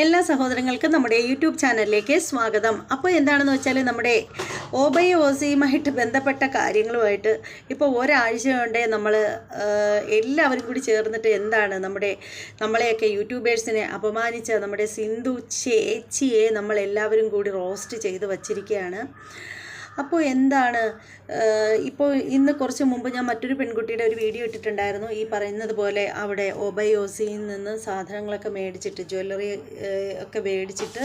എല്ലാ സഹോദരങ്ങൾക്കും നമ്മുടെ യൂട്യൂബ് ചാനലിലേക്ക് സ്വാഗതം. അപ്പോൾ എന്താണെന്ന് വെച്ചാൽ നമ്മുടെ OBOCയുമായിട്ട് ബന്ധപ്പെട്ട കാര്യങ്ങളുമായിട്ട് ഇപ്പോൾ ഒരാഴ്ച കൊണ്ടേ നമ്മൾ എല്ലാവരും കൂടി ചേർന്നിട്ട് എന്താണ് നമ്മളെയൊക്കെ യൂട്യൂബേഴ്സിനെ അപമാനിച്ച നമ്മുടെ സിന്ധു ചേച്ചിയെ നമ്മളെല്ലാവരും കൂടി റോസ്റ്റ് ചെയ്ത് വച്ചിരിക്കുകയാണ്. അപ്പോൾ എന്താണ് ഇപ്പോൾ ഇന്ന് കുറച്ച് മുമ്പ് ഞാൻ മറ്റൊരു പെൺകുട്ടിയുടെ ഒരു വീഡിയോ ഇട്ടിട്ടുണ്ടായിരുന്നു. ഈ പറയുന്നത് പോലെ അവിടെ OBOCയിൽ നിന്ന് സാധനങ്ങളൊക്കെ മേടിച്ചിട്ട് ജ്വല്ലറി ഒക്കെ മേടിച്ചിട്ട്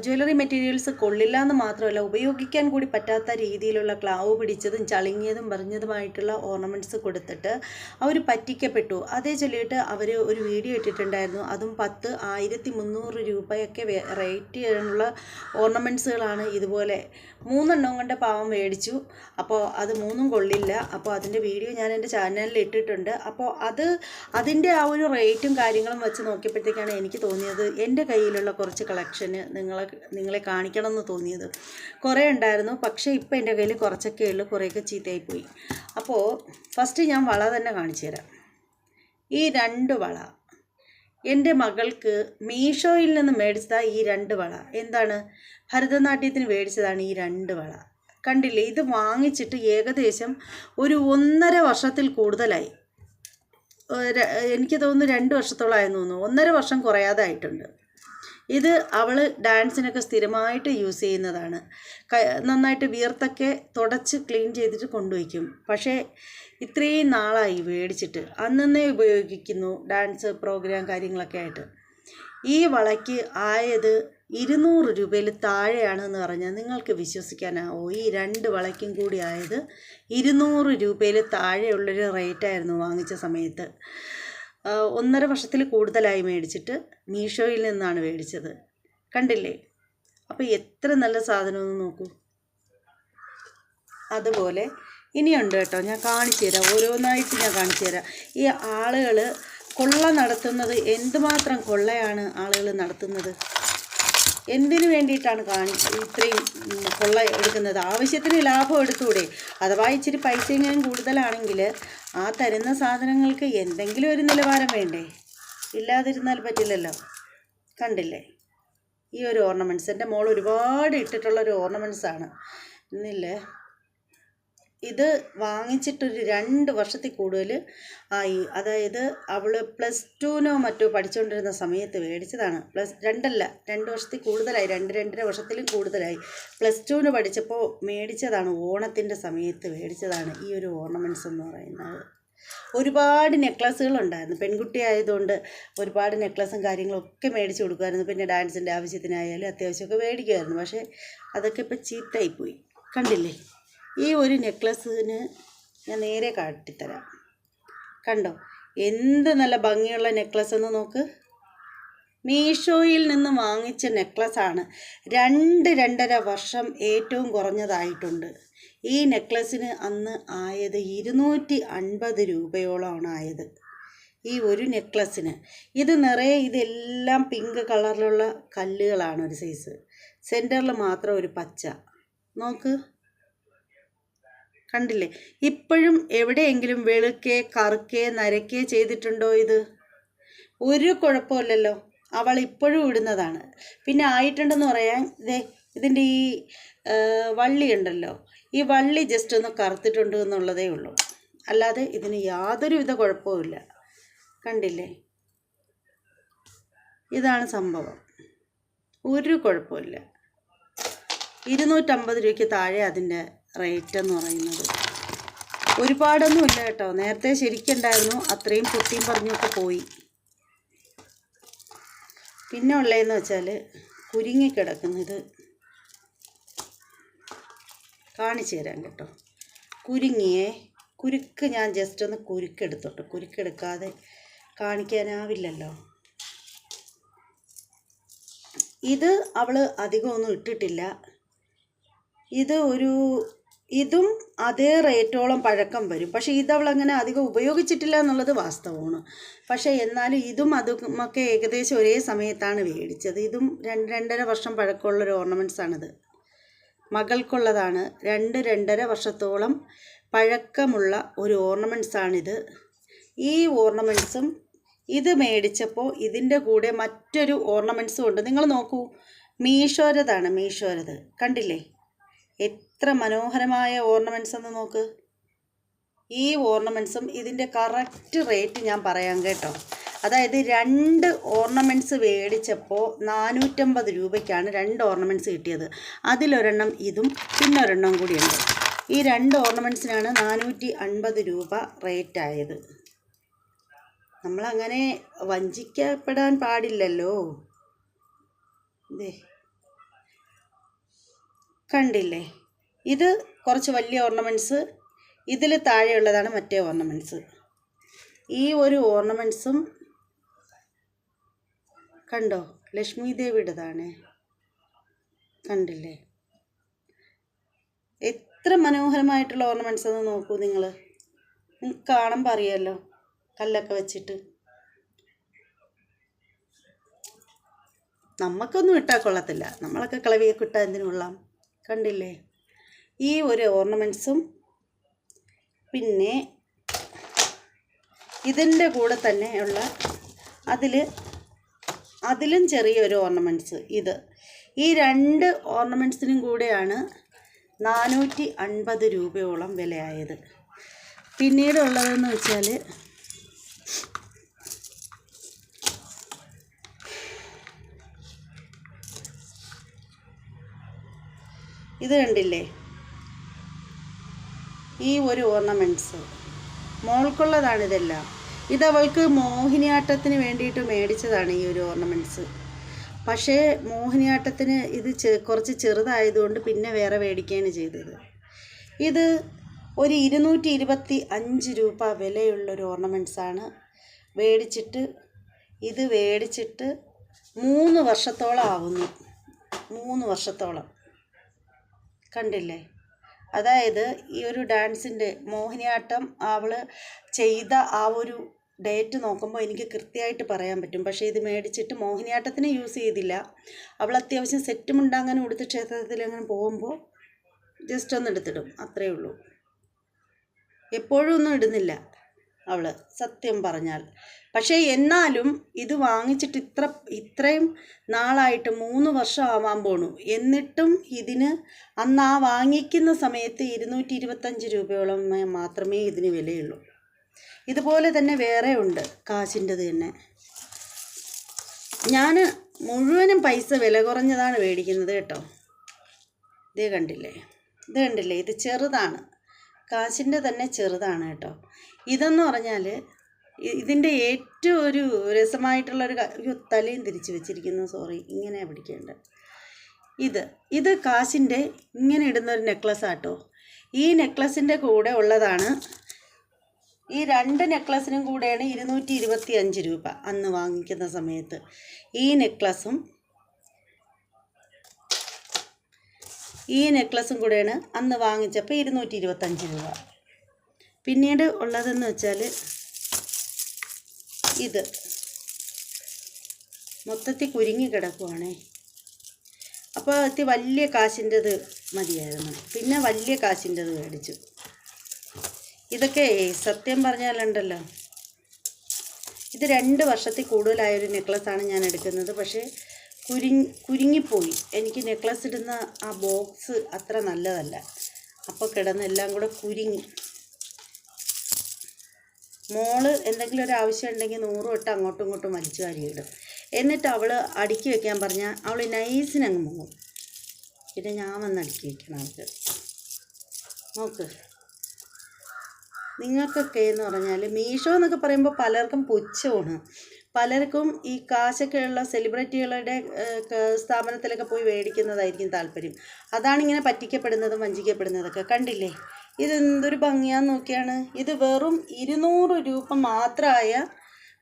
ജ്വല്ലറി മെറ്റീരിയൽസ് കൊള്ളില്ല എന്ന് മാത്രമല്ല ഉപയോഗിക്കാൻ കൂടി പറ്റാത്ത രീതിയിലുള്ള ക്ലാവ് പിടിച്ചതും ചളിങ്ങിയതും പറഞ്ഞതുമായിട്ടുള്ള ഓർണമെൻറ്റ്സ് കൊടുത്തിട്ട് അവർ പറ്റിക്കപ്പെട്ടു. അതേ ചൊല്ലിയിട്ട് അവർ ഒരു വീഡിയോ ഇട്ടിട്ടുണ്ടായിരുന്നു. അതും 10,300 രൂപയൊക്കെ റേറ്റ് ചെയ്യാനുള്ള ഓർണമെൻറ്റ്സുകളാണ്. ഇതുപോലെ 3 എണ്ണം കൊണ്ട് പാവം മേടിച്ചു. അപ്പോൾ അത് 3ഉം കൊള്ളില്ല. അപ്പോൾ അതിൻ്റെ വീഡിയോ ഞാൻ എൻ്റെ ചാനലിൽ ഇട്ടിട്ടുണ്ട്. അപ്പോൾ അതിൻ്റെ ആ ഒരു റേറ്റും കാര്യങ്ങളും വെച്ച് നോക്കിയപ്പോഴത്തേക്കാണ് എനിക്ക് തോന്നിയത് എൻ്റെ കയ്യിലുള്ള കുറച്ച് കളക്ഷന് നിങ്ങളെ കാണിക്കണം എന്ന് തോന്നിയത്. കുറേ ഉണ്ടായിരുന്നു, പക്ഷേ ഇപ്പോൾ എൻ്റെ കയ്യിൽ കുറച്ചൊക്കെ ഉള്ളൂ, കുറേയൊക്കെ ചീത്തയായിപ്പോയി. അപ്പോൾ ഫസ്റ്റ് ഞാൻ വള തന്നെ കാണിച്ചു തരാം. ഈ 2 വള എൻ്റെ മകൾക്ക് മീഷോയിൽ നിന്ന് മേടിച്ചതാണ്. ഈ 2 വള എന്താണ് ഭരതനാട്യത്തിന് മേടിച്ചതാണ്. ഈ 2 വള കണ്ടില്ലേ? ഇത് വാങ്ങിച്ചിട്ട് ഏകദേശം ഒരു 1.5 വർഷത്തിൽ കൂടുതലായി. എനിക്ക് തോന്നുന്നു 2 വർഷത്തോളമായെന്ന് തോന്നുന്നു. 1.5 വർഷം കുറയാതായിട്ടുണ്ട്. ഇത് അവൾ ഡാൻസിനൊക്കെ സ്ഥിരമായിട്ട് യൂസ് ചെയ്യുന്നതാണ്. നന്നായിട്ട് വിയർത്തൊക്കെ തുടച്ച് ക്ലീൻ ചെയ്തിട്ട് കൊണ്ടുവയ്ക്കും. പക്ഷേ ഇത്രയും നാളായി മേടിച്ചിട്ട് അന്നേ ഉപയോഗിക്കുന്നു ഡാൻസ് പ്രോഗ്രാം കാര്യങ്ങളൊക്കെ ആയിട്ട്. ഈ വളയ്ക്ക് ആയത് 200 രൂപയിൽ താഴെയാണെന്ന് പറഞ്ഞാൽ നിങ്ങൾക്ക് വിശ്വസിക്കാനാവോ? ഈ 2 വളയ്ക്കും കൂടി ആയത് 200 രൂപയിൽ താഴെയുള്ളൊരു റേറ്റായിരുന്നു വാങ്ങിച്ച സമയത്ത്. 1.5 വർഷത്തിൽ കൂടുതലായി മേടിച്ചിട്ട് മീഷോയിൽ നിന്നാണ് മേടിച്ചത്. കണ്ടില്ലേ? അപ്പോൾ എത്ര നല്ല സാധനമെന്ന് നോക്കൂ. അതുപോലെ ഇനിയുണ്ട് കേട്ടോ, ഞാൻ കാണിച്ചു തരാം. ഓരോന്നായിട്ട് ഞാൻ കാണിച്ചു തരാം. ഈ ആളുകൾ കൊള്ള നടത്തുന്നത് എന്തുമാത്രം കൊള്ളയാണ് ആളുകൾ നടത്തുന്നത്. എന്തിനു വേണ്ടിയിട്ടാണ് ഇത്രയും കൊള്ള എടുക്കുന്നത്? ആവശ്യത്തിന് ലാഭം എടുത്തൂടെ? അഥവാ ഇച്ചിരി പൈസ എങ്കിലും കൂടുതലാണെങ്കിൽ ആ തരുന്ന സാധനങ്ങൾക്ക് എന്തെങ്കിലും ഒരു നിലവാരം വേണ്ടേ? ഇല്ലാതിരുന്നാൽ പറ്റില്ലല്ലോ. കണ്ടില്ലേ? ഈ ഒരു ഓർണമെൻറ്റ്സ് എൻ്റെ മോൾ ഒരുപാട് ഇട്ടിട്ടുള്ളൊരു ഓർണമെൻറ്റ്സാണ്. ഇന്നില്ലേ, ഇത് വാങ്ങിച്ചിട്ടൊരു 2 വർഷത്തിൽ കൂടുതൽ ആയി. അതായത് അവൾ +2നോ മറ്റോ പഠിച്ചുകൊണ്ടിരുന്ന സമയത്ത് മേടിച്ചതാണ്. 2 വർഷത്തിൽ കൂടുതലായി, 2-2.5 വർഷത്തിലും കൂടുതലായി. +2ന് പഠിച്ചപ്പോൾ മേടിച്ചതാണ്. ഓണത്തിൻ്റെ സമയത്ത് മേടിച്ചതാണ് ഈ ഒരു ഓർണമെൻറ്റ്സ് എന്ന് പറയുന്നത്. ഒരുപാട് നെക്ലസ്സുകളുണ്ടായിരുന്നു. പെൺകുട്ടി ആയതുകൊണ്ട് ഒരുപാട് നെക്ലസും കാര്യങ്ങളൊക്കെ മേടിച്ച് കൊടുക്കുമായിരുന്നു. പിന്നെ ഡാൻസിൻ്റെ ആവശ്യത്തിനായാലും അത്യാവശ്യമൊക്കെ മേടിക്കുമായിരുന്നു. പക്ഷേ അതൊക്കെ ഇപ്പോൾ ചീത്തയായിപ്പോയി. കണ്ടില്ലേ? ഈ ഒരു നെക്ലസ്സിന് ഞാൻ നേരെ കാട്ടിത്തരാം. കണ്ടോ? എന്ത് നല്ല ഭംഗിയുള്ള നെക്ലസ് എന്ന് നോക്ക്. മീഷോയിൽ നിന്ന് വാങ്ങിച്ച നെക്ലസ്സാണ്. 2-2.5 വർഷം ഏറ്റവും കുറഞ്ഞതായിട്ടുണ്ട്. ഈ നെക്ലസ്സിന് അന്ന് ആയത് 250 രൂപയോളമാണ് ആയത്. ഈ ഒരു നെക്ലസ്സിന് ഇത് നിറയെ ഇതെല്ലാം പിങ്ക് കളറിലുള്ള കല്ലുകളാണ്. ഒരു സൈസ് സെൻറ്ററിൽ മാത്രം ഒരു പച്ച. നോക്ക്, കണ്ടില്ലേ? ഇപ്പോഴും എവിടെയെങ്കിലും വെളുക്കേ കറുക്കേ നരക്കേ ചെയ്തിട്ടുണ്ടോ? ഇത് ഒരു കുഴപ്പമില്ലല്ലോ. അവൾ ഇപ്പോഴും ഇടുന്നതാണ്. പിന്നെ ആയിട്ടുണ്ടെന്ന് പറയാൻ ഇതിൻ്റെ ഈ വള്ളി ഉണ്ടല്ലോ, ഈ വള്ളി ജസ്റ്റ് ഒന്ന് കറുത്തിട്ടുണ്ട് എന്നുള്ളതേ ഉള്ളൂ. അല്ലാതെ ഇതിന് യാതൊരുവിധ കുഴപ്പവുമില്ല. കണ്ടില്ലേ? ഇതാണ് സംഭവം. ഒരു കുഴപ്പമില്ല. 250 രൂപയ്ക്ക് താഴെ അതിൻ്റെ റേറ്റ് എന്ന് പറയുന്നത്. ഒരുപാടൊന്നും ഇല്ല കേട്ടോ. നേരത്തെ ശരിക്കുണ്ടായിരുന്നു, അത്രയും പൊട്ടിയും പറഞ്ഞൊക്കെ പോയി. പിന്നെ ഉള്ളതെന്ന് വെച്ചാൽ കുരുങ്ങിക്കിടക്കുന്നത് കാണിച്ചു തരാം കേട്ടോ. കുരുക്ക് ഞാൻ ജസ്റ്റ് ഒന്ന് കുരുക്കെടുത്തോട്ടെ. കുരുക്കെടുക്കാതെ കാണിക്കാനാവില്ലല്ലോ. ഇത് അവൾ അധികമൊന്നും ഇട്ടിട്ടില്ല. ഇതും അതേ റേറ്റോളം പഴക്കം വരും. പക്ഷേ ഇതവൾ അങ്ങനെ അധികം ഉപയോഗിച്ചിട്ടില്ല എന്നുള്ളത് വാസ്തവമാണ്. പക്ഷേ എന്നാലും ഇതും അതുമൊക്കെ ഏകദേശം ഒരേ സമയത്താണ് മേടിച്ചത്. ഇതും 2-2.5 വർഷം പഴക്കമുള്ളൊരു ഓർണമെൻറ്റ്സാണിത്. മകൾക്കുള്ളതാണ്. 2-2.5 വർഷത്തോളം പഴക്കമുള്ള ഒരു ഓർണമെൻറ്റ്സാണിത്. ഈ ഓർണമെൻറ്റ്സും ഇത് മേടിച്ചപ്പോൾ ഇതിൻ്റെ കൂടെ മറ്റൊരു ഓർണമെൻറ്റ്സും ഉണ്ട്. നിങ്ങൾ നോക്കൂ, മീഷോരതാണ്, മീഷോരത് കണ്ടില്ലേ? എത്ര മനോഹരമായ ഓർണമെൻറ്റ്സ് എന്ന് നോക്ക്. ഈ ഓർണമെൻറ്റ്സും ഇതിൻ്റെ കറക്റ്റ് റേറ്റ് ഞാൻ പറയാം കേട്ടോ. അതായത് 2 ഓർണമെൻറ്റ്സ് മേടിച്ചപ്പോൾ 450 രൂപയ്ക്കാണ് 2 ഓർണമെൻറ്റ്സ് കിട്ടിയത്. അതിലൊരെണ്ണം ഇതും പിന്നെ ഒരെണ്ണം കൂടിയുണ്ട്. ഈ 2 ഓർണമെൻറ്റ്സിനാണ് 450 രൂപ റേറ്റ് ആയത്. നമ്മളങ്ങനെ വഞ്ചിക്കപ്പെടാൻ പാടില്ലല്ലോ. കണ്ടില്ലേ? ഇത് കുറച്ച് വലിയ ഓർണമെൻറ്റ്സ്, ഇതിൽ താഴെയുള്ളതാണ് മറ്റേ ഓർണമെൻറ്റ്സ്. ഈ ഒരു ഓർണമെൻറ്റ്സും കണ്ടോ, ലക്ഷ്മി ദേവിയുടേതാണ്. കണ്ടില്ലേ? എത്ര മനോഹരമായിട്ടുള്ള ഓർണമെൻറ്റ്സ് എന്ന് നോക്കൂ നിങ്ങൾ. നിങ്ങൾക്ക് കാണുമ്പോൾ അറിയാമല്ലോ, കല്ലൊക്കെ വെച്ചിട്ട്. നമുക്കൊന്നും ഇട്ടാൽ കൊള്ളത്തില്ല, നമ്മളൊക്കെ കളവിയൊക്കെ ഇട്ടാൽ എന്തിനു കൊള്ളാം. കണ്ടില്ലേ? ഈ ഒരു ഓർണമെൻറ്റ്സും പിന്നെ ഇതിൻ്റെ കൂടെ തന്നെയുള്ള അതിലും ചെറിയൊരു ഓർണമെൻറ്റ്സ്. ഈ 2 ഓർണമെൻറ്റ്സിനും കൂടെയാണ് 450 രൂപയോളം വിലയായത്. പിന്നീട് ഉള്ളതെന്ന് വെച്ചാൽ ഇത് കണ്ടില്ലേ? ഈ ഒരു ഓർണമെൻറ്റ്സ് മോൾക്കുള്ളതാണിതെല്ലാം. ഇതവൾക്ക് മോഹിനിയാട്ടത്തിന് വേണ്ടിയിട്ട് മേടിച്ചതാണ് ഈ ഒരു ഓർണമെൻറ്റ്സ്. പക്ഷേ മോഹിനിയാട്ടത്തിന് ഇത് കുറച്ച് ചെറുതായതുകൊണ്ട് പിന്നെ വേറെ മേടിക്കുകയാണ് ചെയ്തത്. ഇത് ഒരു 225 രൂപ വിലയുള്ളൊരു ഓർണമെൻറ്റ്സാണ്. ഇത് മേടിച്ചിട്ട് 3 വർഷത്തോളം ആവുന്നു. 3 വർഷത്തോളം. കണ്ടില്ലേ? അതായത് ഈ ഒരു ഡാൻസിൻ്റെ മോഹിനിയാട്ടം അവൾ ചെയ്ത ആ ഒരു ഡേറ്റ് നോക്കുമ്പോൾ എനിക്ക് കൃത്യമായിട്ട് പറയാൻ പറ്റും. പക്ഷേ ഇത് മേടിച്ചിട്ട് മോഹിനിയാട്ടത്തിന് യൂസ് ചെയ്തില്ല. അവൾ അത്യാവശ്യം സെറ്റ് മുണ്ടങ്ങനെ ഉടുത്ത് ക്ഷേത്രത്തിൽ അങ്ങനെ പോകുമ്പോൾ ജസ്റ്റ് ഒന്ന് എടുത്തിടും, അത്രയേ ഉള്ളൂ. എപ്പോഴും ഒന്നും ഇടുന്നില്ല അവൾ, സത്യം പറഞ്ഞാൽ. പക്ഷേ എന്നാലും ഇത് വാങ്ങിച്ചിട്ട് ഇത്രയും നാളായിട്ട് 3 വർഷം ആവാൻ പോണു. എന്നിട്ടും ഇതിന് അന്ന് ആ വാങ്ങിക്കുന്ന സമയത്ത് 225 രൂപയോളം മാത്രമേ ഇതിന് വിലയുള്ളൂ. ഇതുപോലെ തന്നെ വേറെ ഉണ്ട് കാശിൻ്റെത് തന്നെ. ഞാൻ മുഴുവനും പൈസ വില കുറഞ്ഞതാണ് മേടിക്കുന്നത് കേട്ടോ. ഇത് കണ്ടില്ലേ? ഇത് ചെറുതാണ്, കാശിൻ്റെ തന്നെ ചെറുതാണ് കേട്ടോ. ഇതെന്ന് പറഞ്ഞാൽ ഇതിൻ്റെ ഏറ്റവും ഒരു രസമായിട്ടുള്ളൊരു തലയും തിരിച്ച് വെച്ചിരിക്കുന്നു. സോറി, ഇങ്ങനെയാണ് പിടിക്കേണ്ടത്. ഇത് കാശിൻ്റെ ഇങ്ങനെ ഇടുന്നൊരു നെക്ലസ് ആട്ടോ. ഈ നെക്ലസിൻ്റെ കൂടെ ഉള്ളതാണ്. ഈ 2 നെക്ലസിനും കൂടെയാണ് 225 രൂപ അന്ന് വാങ്ങിക്കുന്ന സമയത്ത്. ഈ നെക്ലസും കൂടെയാണ് അന്ന് വാങ്ങിച്ചപ്പോൾ 225 രൂപ. പിന്നീട് ഉള്ളതെന്ന് വെച്ചാൽ ഇത് മൊത്തത്തിൽ കുരുങ്ങി കിടക്കുവാണേ. അപ്പോൾ വലിയ കാശിൻ്റെത് മതിയായിരുന്നു. പിന്നെ വലിയ കാശിൻ്റെത് മേടിച്ചു. ഇതൊക്കെ സത്യം പറഞ്ഞാലുണ്ടല്ലോ, ഇത് 2 വർഷത്തിൽ കൂടുതലായൊരു നെക്ലസ്സാണ് ഞാൻ എടുക്കുന്നത്. പക്ഷേ കുരുങ്ങിപ്പോയി. എനിക്ക് നെക്ലസ് ഇടുന്ന ആ ബോക്സ് അത്ര നല്ലതല്ല. അപ്പോൾ കിടന്നെല്ലാം കൂടെ കുരുങ്ങി. മോള് എന്തെങ്കിലും ഒരു ആവശ്യം ഉണ്ടെങ്കിൽ 100 വട്ടം അങ്ങോട്ടും ഇങ്ങോട്ടും വലിച്ചു വാരിയിടും. എന്നിട്ട് അവൾ അടുക്കി വെക്കാൻ പറഞ്ഞാൽ അവൾ നൈസിനങ്ങ് പോകും. പിന്നെ ഞാൻ വന്ന് അടുക്കി വെക്കണം അവൾക്ക്. നോക്ക്, നിങ്ങൾക്കൊക്കെ എന്ന് പറഞ്ഞാൽ മീഷോ എന്നൊക്കെ പറയുമ്പോൾ പലർക്കും പുച്ഛമാണ്. പലർക്കും ഈ കാശൊക്കെയുള്ള സെലിബ്രിറ്റികളുടെ സ്ഥാപനത്തിലൊക്കെ പോയി മേടിക്കുന്നതായിരിക്കും താല്പര്യം. അതാണിങ്ങനെ പറ്റിക്കപ്പെടുന്നതും വഞ്ചിക്കപ്പെടുന്നതൊക്കെ. കണ്ടില്ലേ? ഇതെന്തൊരു ഭംഗിയാന്ന് നോക്കിയാണ്. ഇത് വെറും 200 രൂപ മാത്രമായ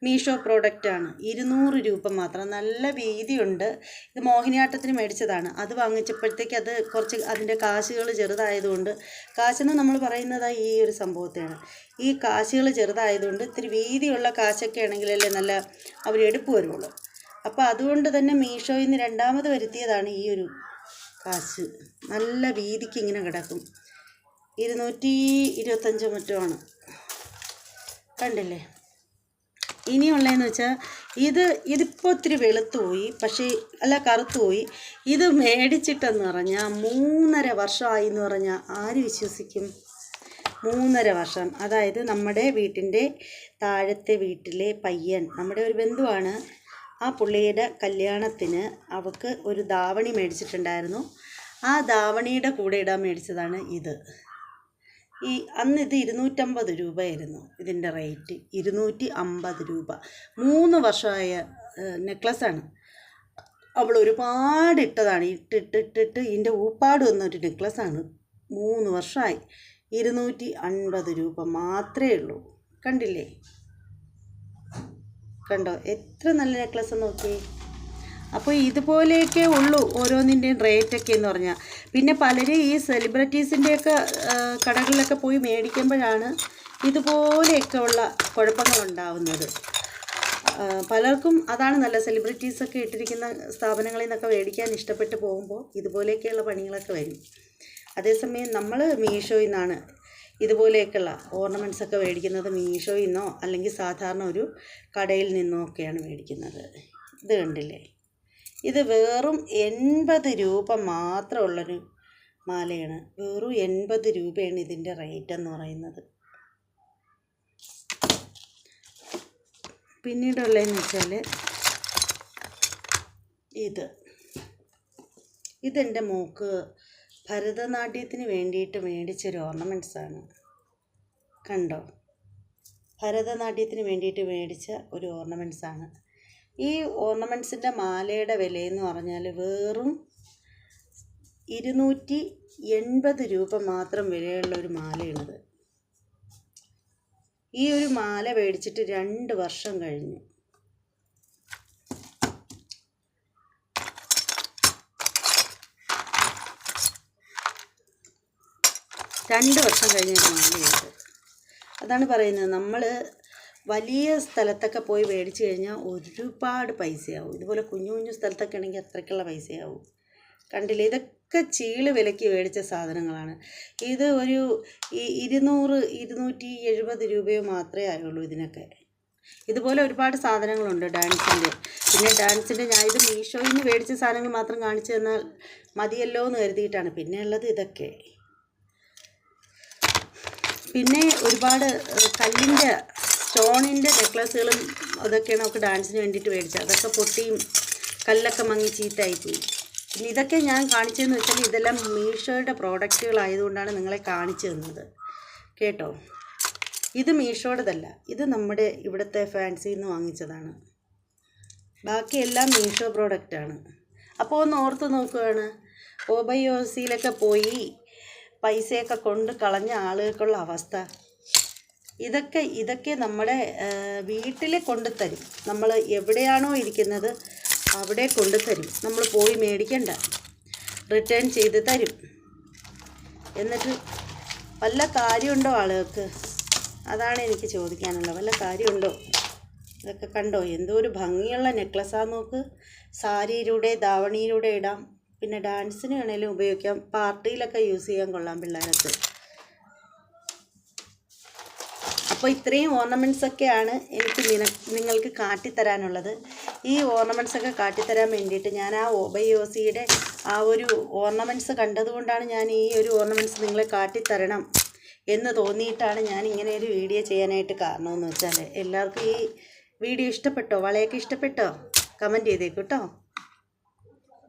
മീഷോ പ്രോഡക്റ്റാണ്. 200 രൂപ മാത്രം. നല്ല വീതിയുണ്ട്. ഇത് മോഹിനിയാട്ടത്തിന് മേടിച്ചതാണ്. അത് വാങ്ങിച്ചപ്പോഴത്തേക്ക് അത് കുറച്ച് അതിൻ്റെ കാശുകൾ ചെറുതായതുകൊണ്ട്, കാശെന്ന് നമ്മൾ പറയുന്നത് ഈ ഒരു സംഭവത്തെയാണ്. ഈ കാശുകൾ ചെറുതായതുകൊണ്ട് ഇത്തിരി വീതിയുള്ള കാശൊക്കെ ആണെങ്കിലല്ലേ നല്ല അവരെടുപ്പ് വരുള്ളൂ. അപ്പോൾ അതുകൊണ്ട് തന്നെ മീഷോയിൽ നിന്ന് 2ാമത് വരുത്തിയതാണ് ഈ ഒരു കാശ്. നല്ല വീതിക്ക് ഇങ്ങനെ കിടക്കും. 225 മറ്റോ ആണ്. കണ്ടില്ലേ? ഇനിയുള്ളതെന്ന് വെച്ചാൽ ഇതിപ്പോൾ ഒത്തിരി വെളുത്തു പോയി, പക്ഷേ അല്ല കറുത്തു പോയി. ഇത് മേടിച്ചിട്ടെന്ന് പറഞ്ഞാൽ 3.5 വർഷമായി എന്ന് പറഞ്ഞാൽ ആര് വിശ്വസിക്കും? 3.5 വർഷം. അതായത് നമ്മുടെ വീട്ടിൻ്റെ താഴത്തെ വീട്ടിലെ പയ്യൻ നമ്മുടെ ഒരു ബന്ധുവാണ്. ആ പുള്ളിയുടെ കല്യാണത്തിന് അവൾക്ക് ഒരു ധാവണി മേടിച്ചിട്ടുണ്ടായിരുന്നു. ആ ധാവണിയുടെ കൂടെ ഇടാൻ മേടിച്ചതാണ് ഇത്. അന്ന് ഇത് 250 രൂപയായിരുന്നു ഇതിൻ്റെ റേറ്റ്. 250 രൂപ. 3 വർഷമായ നെക്ലസ്സാണ്. അവൾ ഒരുപാട് ഇട്ടതാണ്. ഇട്ടിട്ടിട്ടിട്ട് ഇതിൻ്റെ ഊപ്പാട് വന്നൊരു നെക്ലസ്സാണ്. 3 വർഷമായി. 250 രൂപ മാത്രമേ ഉള്ളൂ. കണ്ടില്ലേ? കണ്ടോ എത്ര നല്ല നെക്ലസ് നോക്കി. അപ്പോൾ ഇതുപോലെയൊക്കെ ഉള്ളൂ ഓരോന്നിൻ്റെയും റേറ്റൊക്കെ എന്ന് പറഞ്ഞാൽ. പിന്നെ പലരും ഈ സെലിബ്രിറ്റീസിൻ്റെയൊക്കെ കടകളിലൊക്കെ പോയി മേടിക്കുമ്പോഴാണ് ഇതുപോലെയൊക്കെ ഉള്ള കുഴപ്പങ്ങളുണ്ടാവുന്നത്. പലർക്കും അതാണ് നല്ല, സെലിബ്രിറ്റീസൊക്കെ ഇട്ടിരിക്കുന്ന സ്ഥാപനങ്ങളിൽ നിന്നൊക്കെ മേടിക്കാൻ ഇഷ്ടപ്പെട്ട് പോകുമ്പോൾ ഇതുപോലെയൊക്കെയുള്ള പണികളൊക്കെ വരും. അതേസമയം നമ്മൾ മീഷോയിൽ നിന്നാണ് ഇതുപോലെയൊക്കെയുള്ള ഓർണമെൻറ്റ്സൊക്കെ മേടിക്കുന്നത്. മീഷോയിൽ നിന്നോ അല്ലെങ്കിൽ സാധാരണ ഒരു കടയിൽ നിന്നോ ഒക്കെയാണ് മേടിക്കുന്നത്. ഇത് കണ്ടില്ലേ? ഇത് വെറും 80 രൂപ മാത്രമുള്ളൊരു മാലയാണ്. വെറും 80 രൂപയാണ് ഇതിൻ്റെ റേറ്റ് എന്ന് പറയുന്നത്. പിന്നീടുള്ളതെന്ന് വെച്ചാൽ ഇതെൻ്റെ മോൾക്ക് ഭരതനാട്യത്തിന് വേണ്ടിയിട്ട് മേടിച്ചൊരു ഓർണമെൻറ്റ്സാണ്. കണ്ടോ? ഭരതനാട്യത്തിന് വേണ്ടിയിട്ട് മേടിച്ച ഒരു ഓർണമെൻറ്റ്സാണ്. ഈ ഓർണമെൻറ്റ്സിൻ്റെ മാലയുടെ വിലയെന്ന് പറഞ്ഞാൽ വെറും 280 രൂപ മാത്രം വിലയുള്ള ഒരു മാലയാണിത്. ഈ ഒരു മാല മേടിച്ചിട്ട് 2 വർഷം കഴിഞ്ഞു. രണ്ട് വർഷം കഴിഞ്ഞ മാലയുണ്ട്. അതാണ് പറയുന്നത്, നമ്മൾ വലിയ സ്ഥലത്തൊക്കെ പോയി മേടിച്ച് കഴിഞ്ഞാൽ ഒരുപാട് പൈസയാവും. ഇതുപോലെ കുഞ്ഞു കുഞ്ഞു സ്ഥലത്തൊക്കെ ആണെങ്കിൽ അത്രയ്ക്കുള്ള പൈസയാവും. കണ്ടില്ലേ? ഇതൊക്കെ ചീള് വിലയ്ക്ക് മേടിച്ച സാധനങ്ങളാണ്. ഇത് ഒരു 200-270 രൂപയോ മാത്രമേ ആയുള്ളൂ ഇതിനൊക്കെ. ഇതുപോലെ ഒരുപാട് സാധനങ്ങളുണ്ട് ഡാൻസിൻ്റെ. പിന്നെ ഡാൻസിൻ്റെ ഞാൻ ഇത് മീഷോയിൽ നിന്ന് മേടിച്ച സാധനങ്ങൾ മാത്രം കാണിച്ചു തന്നാൽ മതിയല്ലോ എന്ന് കരുതിയിട്ടാണ്. പിന്നെ ഉള്ളത് ഇതൊക്കെ. പിന്നെ ഒരുപാട് കല്ലിൻ്റെ സ്റ്റോണിൻ്റെ നെക്ലസ്സുകളും അതൊക്കെയാണ് നമുക്ക് ഡാൻസിന് വേണ്ടിയിട്ട് മേടിച്ചത്. അതൊക്കെ പൊട്ടിയും കല്ലൊക്കെ മങ്ങി ചീത്തയായിപ്പോയി. പിന്നെ ഇതൊക്കെ ഞാൻ കാണിച്ചതെന്ന് വെച്ചാൽ ഇതെല്ലാം മീഷോയുടെ പ്രോഡക്റ്റുകളായതുകൊണ്ടാണ് നിങ്ങളെ കാണിച്ചു തന്നത് കേട്ടോ. ഇത് മീഷോയുടേതല്ല, ഇത് നമ്മുടെ ഇവിടുത്തെ ഫാൻസിയിൽ നിന്ന് വാങ്ങിച്ചതാണ്. ബാക്കിയെല്ലാം മീഷോ പ്രോഡക്റ്റാണ്. അപ്പോൾ ഒന്ന് ഓർത്ത് നോക്കുകയാണ്, ഓബയോസിയിലൊക്കെ പോയി പൈസയൊക്കെ കൊണ്ട് കളഞ്ഞ ആളുകൾക്കുള്ള അവസ്ഥ. ഇതൊക്കെ നമ്മുടെ വീട്ടിൽ കൊണ്ടുതരും. നമ്മൾ എവിടെയാണോ ഇരിക്കുന്നത് അവിടെ കൊണ്ടുതരും. നമ്മൾ പോയി മേടിക്കണ്ട, റിട്ടേൺ ചെയ്ത് തരും. എന്നിട്ട് വല്ല കാര്യമുണ്ടോ ആളുകൾക്ക്? അതാണ് എനിക്ക് ചോദിക്കാനുള്ളത്. വല്ല കാര്യമുണ്ടോ? ഇതൊക്കെ കണ്ടോ? എന്തോ ഒരു ഭംഗിയുള്ള നെക്ലസ്സാന്ന് നോക്ക്. സാരിയിലൂടെ ധാവണിയിലൂടെ ഇടാം. പിന്നെ ഡാൻസിന് വേണേലും ഉപയോഗിക്കാം. പാർട്ടിയിലൊക്കെ യൂസ് ചെയ്യാൻ കൊള്ളാം പിള്ളേരൊക്കെ. അപ്പോൾ ഇത്രയും ഓർണമെൻറ്റ്സൊക്കെയാണ് എനിക്ക് നിങ്ങൾക്ക് കാട്ടിത്തരാനുള്ളത്. ഈ ഓർണമെൻറ്റ്സൊക്കെ കാട്ടിത്തരാൻ വേണ്ടിയിട്ട് ഞാൻ ആ ഓബയോസിയുടെ ആ ഒരു ഓർണമെൻറ്റ്സ് കണ്ടതുകൊണ്ടാണ് ഞാൻ ഈ ഒരു ഓർണമെൻറ്റ്സ് നിങ്ങളെ കാട്ടിത്തരണം എന്ന് തോന്നിയിട്ടാണ് ഞാൻ ഇങ്ങനെ ഒരു വീഡിയോ ചെയ്യാനായിട്ട് കാരണമെന്ന് വെച്ചാൽ. എല്ലാവർക്കും ഈ വീഡിയോ ഇഷ്ടപ്പെട്ടോ? വളയൊക്കെ ഇഷ്ടപ്പെട്ടോ? കമൻറ്റ് ചെയ്തേക്കൂ കേട്ടോ.